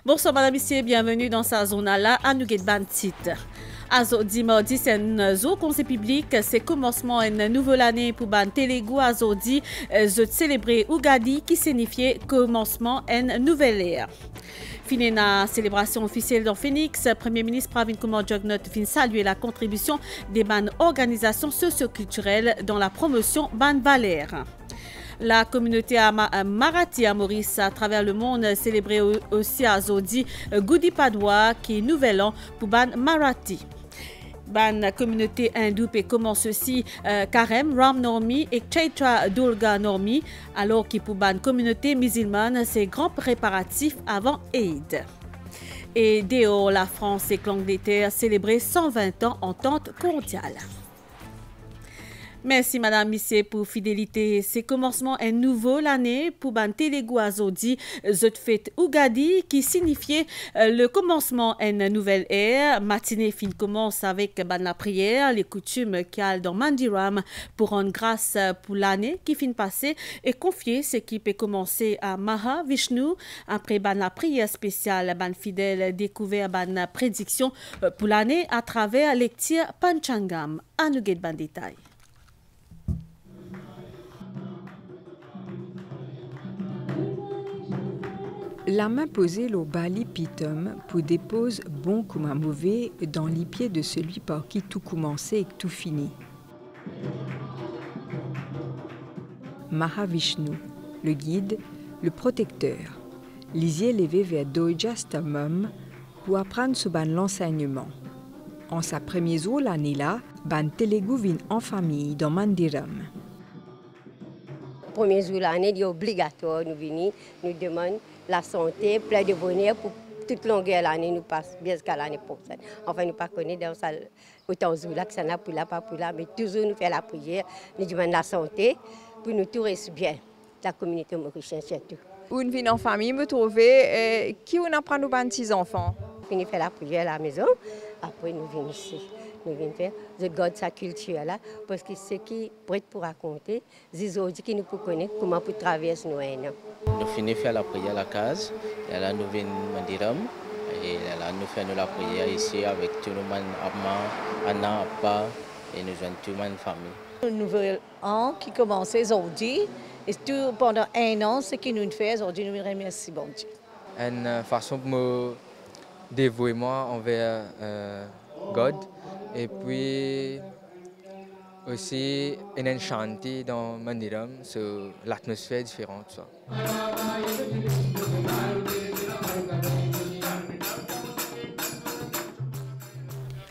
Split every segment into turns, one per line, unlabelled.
Bonsoir madame, ici, bienvenue dans sa zone là à Nougat Bantit. Azodi mardi c'est un conseil public, c'est commencement une nouvelle année pour ban Telugu Azodi de célébrer Ugadi qui signifie commencement une nouvelle ère. Fini la célébration officielle dans Phoenix, Premier ministre Pravin Kumar Jugnauth vient saluer la contribution des ban organisations socioculturelles dans la promotion ban valeurs. La communauté Marathi à Maurice à travers le monde célébrait aussi à Azodi Gudi Padwa qui est nouvel an pour ban Marathi. Ban communauté hindoue commence aussi Karem Ram Navami et Chaitra Durga Navami, alors que pour ban communauté musulmane c'est grand préparatif avant Eid. Et dehors la France et l'Angleterre célébraient 120 ans entente mondiale. Merci Madame Missé pour fidélité. C'est commencement un nouveau l'année pour ban Telugu Azodi cette fête Ugadi qui signifiait le commencement d'une nouvelle ère. Matinée fin commence avec ban la prière, les coutumes qu'il y a dans Mandiram pour rendre grâce pour l'année qui fin passée et confier ce qui peut commencer à Maha Vishnu. Après ban la prière spéciale, ban fidèle découvert ban prédiction pour l'année à travers lecture Panchangam. À nous ban détail.
La main posée au Bali Pitum pour dépose bon comme un mauvais dans les pieds de celui par qui tout commençait et tout finit. Mahavishnu, le guide, le protecteur. Lisier levé vers Dojastamum pour apprendre ce ban l'enseignement. En sa première jour l'année-là, ban Telugu vient en famille dans Mandiram.
Premier jour l'année, il est obligatoire nous venir, nous demande la santé, plein de bonheur pour toute longueur l'année nous passe bien jusqu'à l'année prochaine. Enfin nous pas connaître dans ça autant jour là que ça n'a pour là pas pour là, mais toujours nous faire la prière, nous demande la santé pour nous tout reste bien. La communauté mauricienne surtout.
On vient en famille me trouver qui on apprend nos petits enfants.
Fini faire la prière à la maison, après nous venons ici. Nous venons faire, je garde sa culture là, parce que ce qui prête pour raconter, c'est aujourd'hui qui nous peut connaître comment pour traverser nos haines.
Nous finissons faire la prière à la case, et là nous venons Mandiram, et là nous faisons la prière ici avec tout le monde, Anna, Appa, et nous joignons tout le monde famille.
Un nouvel an qui commence aujourd'hui, et tout pendant un an, ce qui nous fait aujourd'hui, nous remercions bon Dieu.
Une façon pour me dévouer moi envers God. Et puis aussi une chanté dans Mandiram, sur l'atmosphère différente. Ça.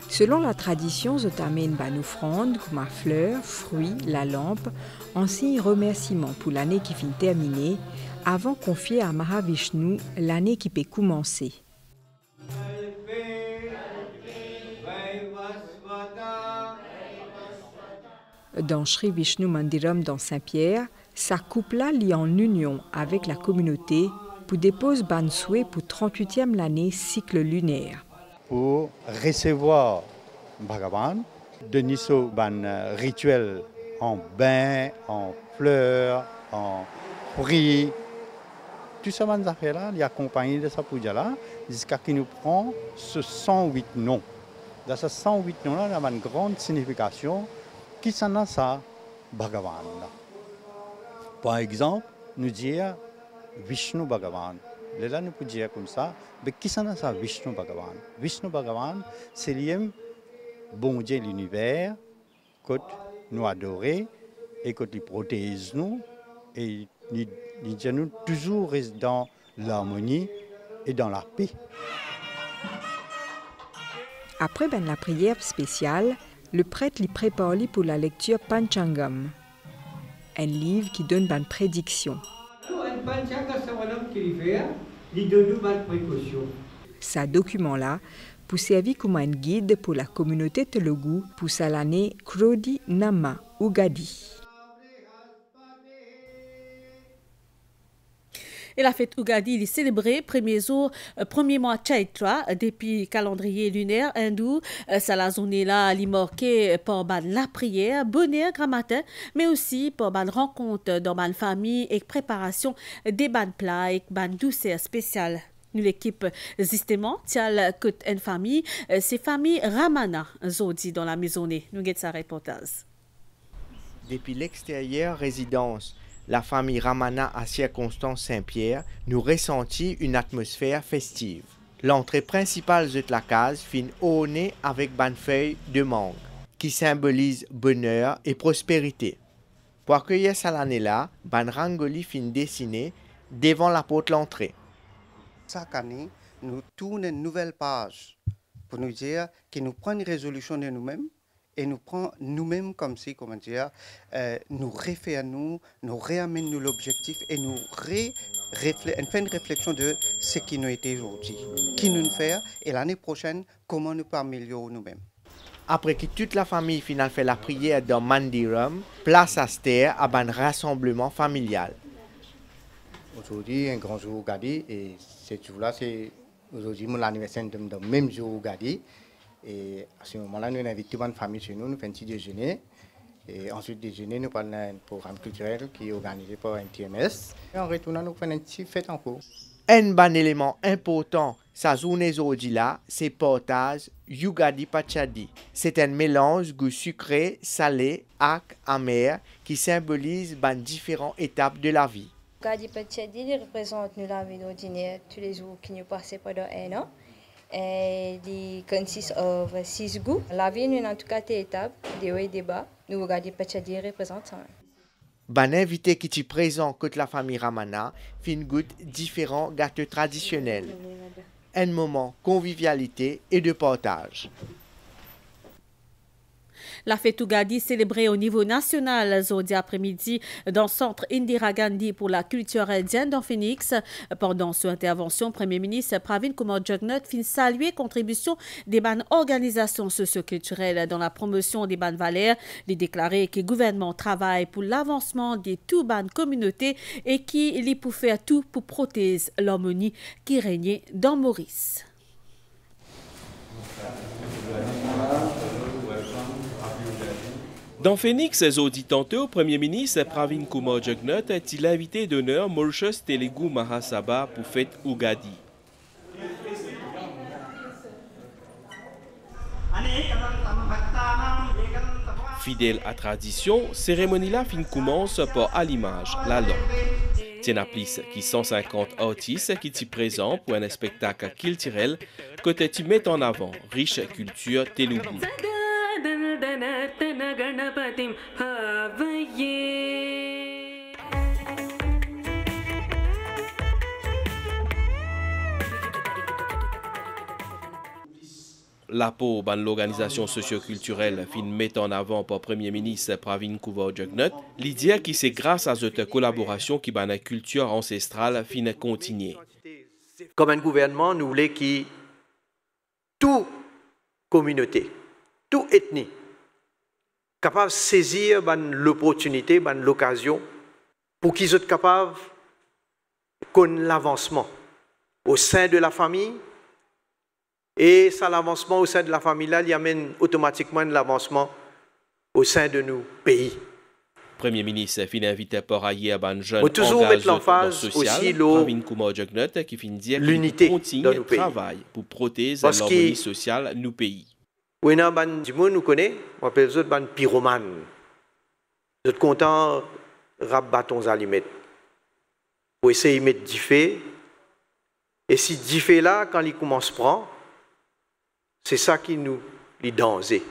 Selon la tradition, je t'amène une offrande comme ma fleur, fruit, la lampe, en signe remerciement pour l'année qui finit terminée, avant confier à Mahavishnu l'année qui peut commencer. Dans Sri Vishnu Mandiram dans Saint-Pierre, sa couple-là lie en union avec la communauté pour déposer ban souhait pour 38e l'année cycle lunaire.
Pour recevoir Bhagavan, de nisso ban rituel en bain, en fleurs, en fruits, tout ça ban affaires-là, il est accompagné de sa puja-là, jusqu'à qu'il nous prend ce 108 noms. Dans ce 108 noms-là, il y a une grande signification. Qui s'en a ça, Bhagavan. Par exemple, nous dire Vishnu Bhagavan. Là, nous pouvons dire comme ça, mais qui s'en a ça, Vishnu Bhagavan? Vishnu Bhagavan, c'est le bon Dieu de l'univers, que nous adorons et que nous protège nous, et nous toujours rester dans l'harmonie et dans la paix.
Après la prière spéciale, le prêtre lui prépare pour la lecture Panchangam, un livre qui donne une prédiction. Ce document-là pour servir comme un guide pour la communauté Telugu pour l'année Krodi Nama Ugadi.
Et la fête Ugadi est célébrée premier mois Chaitra depuis le calendrier lunaire hindou. La zone là est marquée par la prière, bonheur grand matin, mais aussi par la rencontre dans la famille et préparation des plats et douceurs spéciales L'équipe justement tial côte une famille, c'est famille Ramana Zodi dans la maisonnée. Nous guette sa reportage.
Depuis l'extérieur résidence, la famille Ramana à Circonstance Saint-Pierre nous ressentit une atmosphère festive. L'entrée principale de la case fin ornée avec ban feuilles de mangue, qui symbolise bonheur et prospérité. Pour accueillir cette année-là, ban rangoli fin dessiné devant la porte l'entrée.
Chaque année, nous tournons une nouvelle page pour nous dire que nous prenons une résolution de nous-mêmes et nous prenons nous-mêmes comme si, comment dire, nous référons, nous réamènons l'objectif et nous faisons une réflexion de ce qui nous était aujourd'hui, qui nous fait et l'année prochaine, comment nous pouvons améliorer nous-mêmes.
Après que toute la famille finale fait la prière dans Mandiram, place à Ster à un rassemblement familial.
Aujourd'hui, un grand jour au Gadi, et ce jour-là, c'est aujourd'hui mon anniversaire de même jour au Gadi. Et à ce moment-là, nous invitons toute la famille chez nous, nous faisons un petit déjeuner. Et ensuite, déjeuner, nous parlons d'un programme culturel qui est organisé par un TMS. Et en retournant, nous faisons une petite fête en cours.
Un bon élément important, sa journée aujourd'hui-là, c'est portage Ugadi Pachadi. C'est un mélange goût sucré, salé, ac, amer qui symbolise les différentes étapes de la vie.
Ugadi Pachadi représente la vie ordinaire tous les jours qui nous passent pendant un an. Et il consiste en 6 goûts. La vie nous en tout cas des étapes, des hauts et des bas. Nous Ugadi Pachadi représente ça.
Ban invité qui est présent côté la famille Ramana fin goûte différents gâteaux traditionnels. Un moment convivialité et de partage.
La fête Ugadi célébrée au niveau national jeudi après-midi dans le centre Indira Gandhi pour la culture indienne dans Phoenix. Pendant son intervention, Premier ministre Pravin Kumar Jugnauth fit saluer contribution des ban organisations socioculturelles dans la promotion des ban valeurs. Il déclaré que le gouvernement travaille pour l'avancement des tout ban communautés et qu'il y pour faire tout pour protéger l'harmonie qui régnait dans Maurice.
Dans Phoenix, jeudi tantôt, Premier ministre Pravin Kumar Jugnauth est l'invité d'honneur Mauritius Telugu Mahasabha pour fête Ugadi. Fidèle à tradition, cérémonie-là fin commence par à l'image, la langue. Tiens plus qui 150 artistes qui t'y présentent pour un spectacle culturel que tu mets en avant, riche culture Telugu. La peau, l'organisation socio-culturelle fin met en avant par Premier ministre Pravin Kumar Jugnauth, l'idée qui c'est grâce à cette collaboration qui la culture ancestrale fin continue.
Comme un gouvernement, nous voulons que toute communauté, toute ethnie, capable de saisir l'opportunité, l'occasion, pour qu'ils soient capables de connaître l'avancement au sein de la famille. Et ça, l'avancement au sein de la famille, là, il amène automatiquement l'avancement au sein de nos pays.
Premier ministre fin invité par ailleurs un jeune
engagé
social, Pravin Kumar Jugnauth, qui fin dire qu'il continue le travail pour protéger l'harmonie sociale de nos pays.
Oui, nous connaissons, on appelle ça des pyromanes. Nous sommes contents de rap bâtons à limite. Pour essayer de mettre du feu. Et si du feu là, quand il commence à prendre, c'est ça qui nous les danger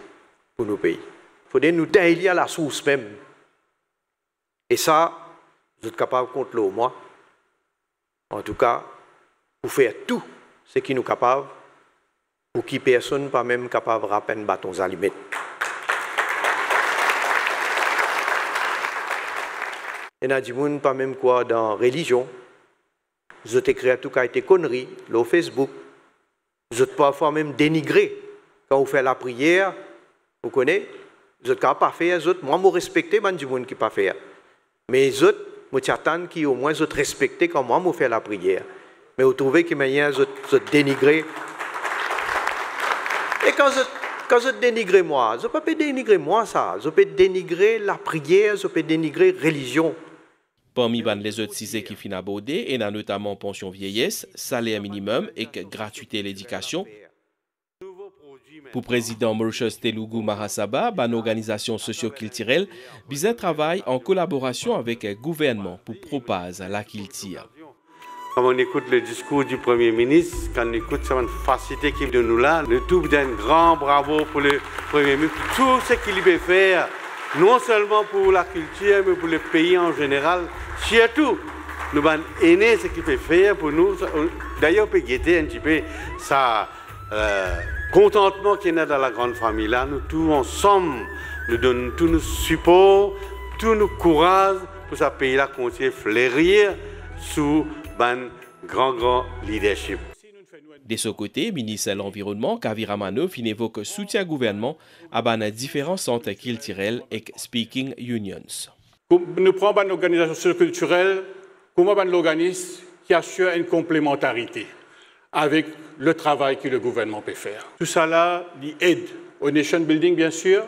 pour nos pays. Il faut nous tailler à la source même. Et ça, vous êtes capables de contrôler au moins. En tout cas, pour faire tout ce qui nous est capable, pour qui personne n'est pas même capable de rappeler un bâton à limite. Il y a des gens pas même quoi dans la religion. Vous êtes écrit tout cas des conneries, le Facebook. Vous êtes parfois même dénigré quand vous faites la prière. Vous connaissez, vous êtes capable de faire, moi je respecte les gens qui ne pas faire. Mais les autres, je t'attends qui au moins vous respectent quand moi je fais la prière. Mais vous trouvez que vous êtes dénigré. Et quand je dénigre moi, je ne peux pas dénigrer moi ça. Je peux dénigrer la prière, je peux dénigrer la religion.
Parmi les autres sujets qui finissent abordés, il y a notamment pension vieillesse, salaire minimum et gratuité l'éducation. Pour le président Mauritius Telugu Mahasabha, l'organisation socio-culturelle, Bizet travaille en collaboration avec le gouvernement pour propager la culture.
Quand on écoute le discours du Premier ministre, quand on écoute cette facilité qu'il donne nous là, nous tout d'un grand bravo pour le Premier ministre, tout ce qu'il peut faire, non seulement pour la culture, mais pour le pays en général. Surtout, nous avons aimé ce qu'il peut faire pour nous. D'ailleurs, on peut guetter un petit peu ça. Contentement qu'il y a dans la grande famille là, nous tous ensemble, nous donnons tout nos support, tout nos courage pour ce pays-là continuer à fleurir sous un grand leadership.
De ce côté, le ministre de l'Environnement, Kavi Ramanov, évoque soutien au gouvernement à différents centres culturels et speaking unions.
Nous prenons une organisation socioculturelle comme un organisme qui assure une complémentarité avec le travail que le gouvernement peut faire. Tout ça là, aide au nation building bien sûr,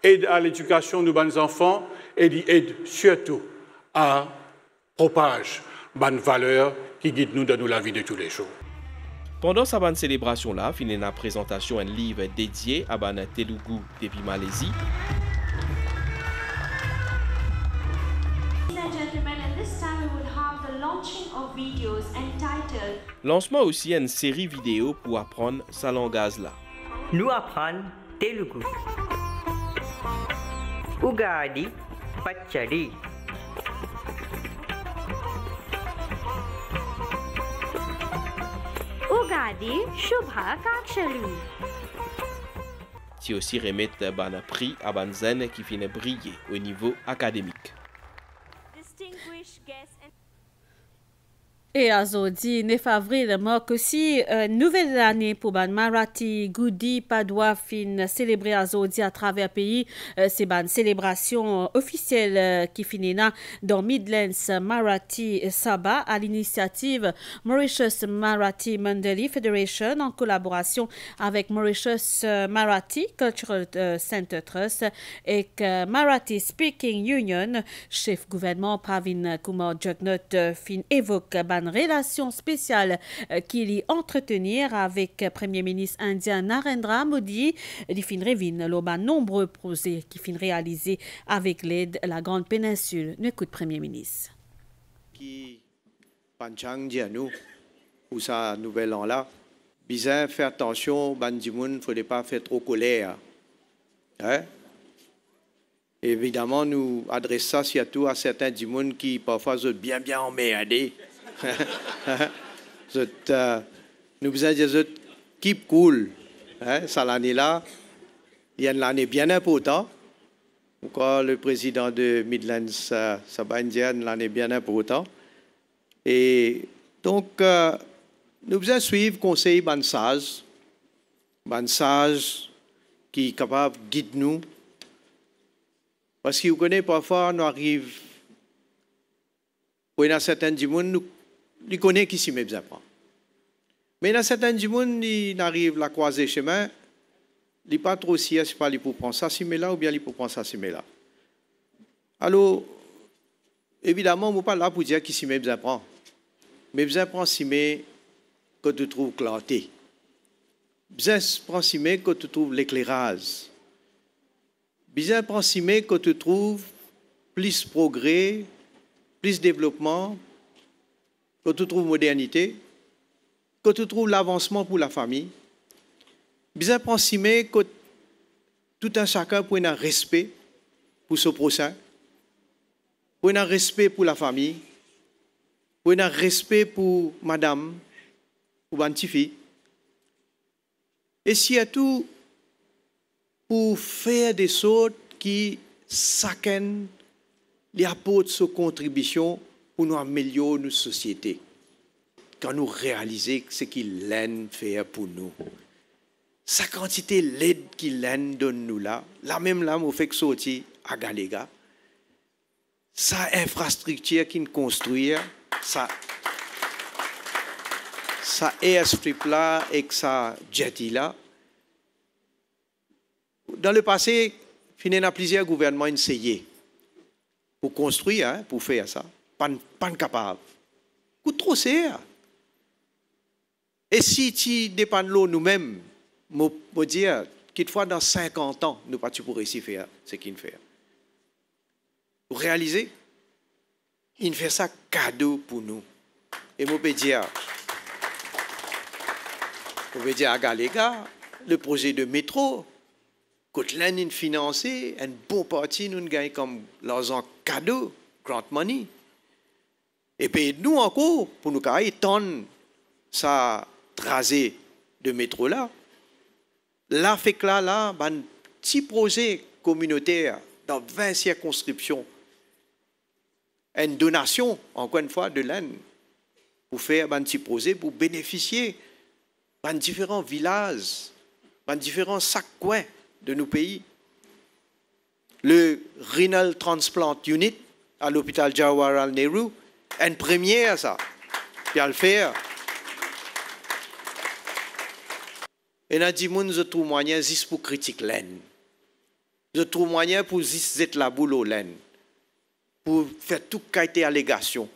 aide à l'éducation de nos enfants et aide surtout à propager les valeurs qui guident nous dans la vie de tous les jours.
Pendant cette célébration-là, il y a une présentation d'un livre dédié à Telugu depuis Malaisie. Lancement aussi une série vidéo pour apprendre sa langage là.
Nous apprenons Telugu. Ugadi Pachadi.
Ugadi Shubha Kakshalu.
Qui aussi remettre un prix à Banzen qui finit briller au niveau académique.
Et aujourd'hui, 9 avril marque aussi une nouvelle année pour ban Marathi Gudi Padwa fin célébrer aujourd'hui à travers le pays. C'est une célébration officielle qui finit dans Midlands Marathi Sabha à l'initiative Mauritius Marathi Mandali Federation en collaboration avec Mauritius Marathi Cultural Center Trust et Marathi Speaking Union. Chef gouvernement Pravin Kumar Jagnat fin évoque une relation spéciale qu'il y entretenir avec Premier ministre indien Narendra Modi. Il fin revine l'oba nombreux projets qui fin réalisés avec l'aide de la Grande Péninsule. Nous écoute Premier ministre.
Qui panchang nous pour sa nouvel an là, bien faire attention, bandimoun, il faudrait pas faire trop colère. Hein? Évidemment, nous adressons ça surtout à certains dimouns qui parfois sont bien emmerdés. Nous besoin de dire keep cool. Hein, ça l'année là, il y a une année bien importante. Encore le président de Midlands, Sabha India, une année bien importante. Et donc, nous besoin suivre conseil ban sage qui est capable de guider nous. Parce que vous connaissez parfois, nous arrivons, pour une certaine gens, nous connaissons qui s'y met bien. Mais dans certains gens, ils arrivent à croiser chemin, ils ne sont pas trop si c'est pas pour prendre ça, si mais là, ou bien ils pour prendre ça, si mais là. Alors, évidemment, on ne pas là pour dire qui s'y met bien prend. Mais bien prend si mais que tu trouves clarté. Bien prend si mais que tu trouves l'éclairage. Bien prend si mais que tu trouves plus progrès, plus développement, que tu trouves modernité, que tu trouves l'avancement pour la famille. Bien prend si mais que tout un chacun pour un respect pour ce prochain, pour un respect pour la famille, pour un respect pour madame, pour une petite fille. Et surtout, pour faire des choses qui chacun les apportent sa contribution pour nous améliorer notre société. Quand nous réalisons ce qu'il l'aime faire pour nous. Sa quantité d'aide qu'il l'aime donne nous là, la même là, on fait que sortir à Galega. Sa infrastructure qu'il construit, sa airstrip là et sa jetty là. Dans le passé, il y a plusieurs gouvernements essayés pour construire, pour faire ça. pas capable. Coûte trop cher. Et si tu dépends de l'eau nous-mêmes, je dire, quelquefois dans 50 ans, nous ne pas pour réussir à faire ce qu'il fait. Vous réalisez? Il fait ça cadeau pour nous. Et je peux dire à Galéga, le projet de métro, quand l'un est financé, une bonne partie nous gagne comme l'argent cadeau, grant money. Et puis nous encore, pour nous étendre ça tracé de métro là, là fait que là, un petit projet communautaire dans 20 circonscriptions, une donation, encore une fois, de l'Inde, pour faire un petit projet, pour bénéficier de différents villages, de différents coins de nos pays. Le Renal Transplant Unit à l'hôpital Jawaharlal Nehru, une première, ça, puis à le faire. Et là, je trouve moyen juste pour critiquer l'Inde. Je trouve moyen pour juste la boule au l'Inde. Pour faire tout qualité allégation.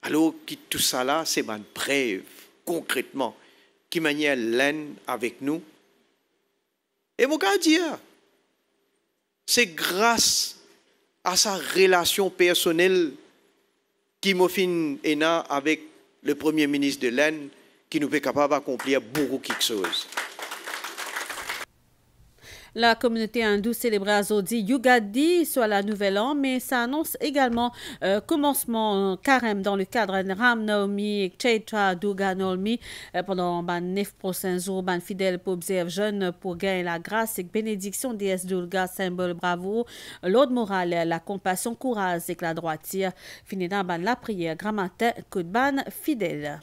Alors que tout ça là, c'est une preuve, concrètement, qui manière l'Inde avec nous. Et mon gars dire, c'est grâce à sa relation personnelle qui m'a fait avec le Premier ministre de l'Inde qui nous est capable d'accomplir beaucoup quelque chose.
La communauté hindoue célébrée aujourd'hui Yugadi soit la nouvelle an, mais ça annonce également commencement carême dans le cadre de Ram Navami et Chaitra Durga Navami pendant 9 prochains jours. Ban fidèles pour observer jeûne pour gagner la grâce et bénédiction déesse Durga, symbole bravo, l'ordre moral, la compassion, courage et la droiture. Fini dans la prière, grand matin, coup de ban fidèle.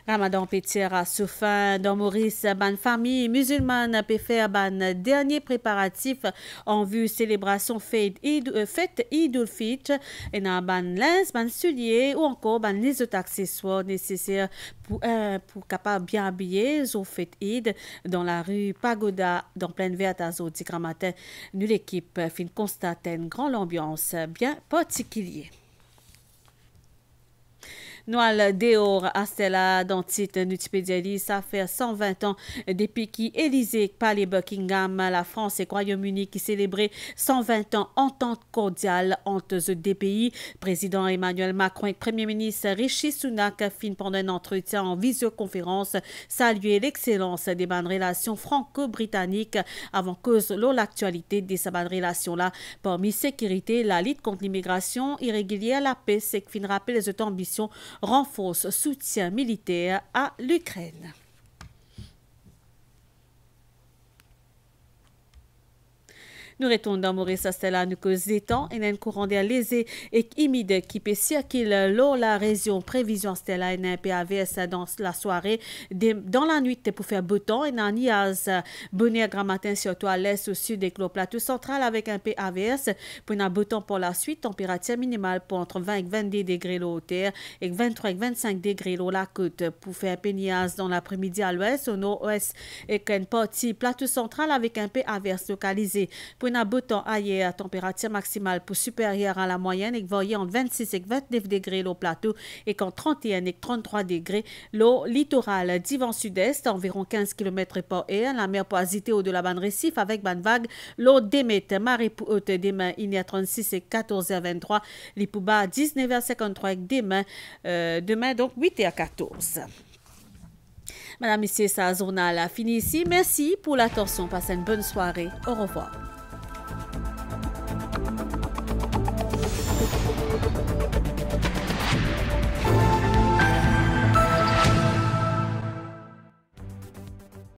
Ramadan pétière à ce fin dans Maurice, ban famille musulmane peut faire ban dernier préparatif en vue célébration fête Eid Fitr et na ban linge, ban souliers ou encore ban les autres accessoires nécessaires pour capable bien habiller aux fêtes Eid dans la rue Pagoda dans pleine verte à Zodi grand matin. Nous l'équipe fin constate une grande ambiance bien particulière. Noël Deor Astella dans titre Nutipédia ça fait 120 ans depuis qu'Élysée Palais Buckingham, la France et Royaume-Uni qui célébraient 120 ans entente cordiale entre ces deux pays. Président Emmanuel Macron et Premier ministre Rishi Sunak fin pendant un entretien en visioconférence saluer l'excellence des bonnes relations franco-britanniques avant cause l'actualité de ces bonnes relations là parmi sécurité, la lutte contre l'immigration irrégulière, la paix, c'est que fin rappelle les autres ambitions renforce soutien militaire à l'Ukraine. Nous retournons dans Maurice Astella, nous causons et un courant d'air léger et humide qui peut circuler lors la région prévision Astella et un PAVS dans la soirée, dans la nuit pour faire beau temps et un niaz bonheur grand matin surtout à l'est au sud des plateau central avec un PAVS pour un beau temps pour la suite, température minimale pour entre 20 et 22 degrés l'eau hauteur et 23 et 25 degrés l'eau la côte pour faire un peu niaz dans l'après-midi à l'ouest, au nord-ouest et une partie plateau central avec un PAVS localisé pour un beau temps ailleurs, température maximale pour supérieure à la moyenne et voyez entre 26 et 29 degrés l'eau plateau et qu'en 31 et 33 degrés l'eau littorale d'Ivan sud-est environ 15 km par heure. La mer peut agiter au-delà ban récif avec ban vague. L'eau démet marée pour haute demain il y a 36 et 14 à 23. Les plus bas 19 à 53 avec demain donc 8 à 14. Madame, Monsieur, sa journal a fini ici. Merci pour l'attention. Passez une bonne soirée. Au revoir.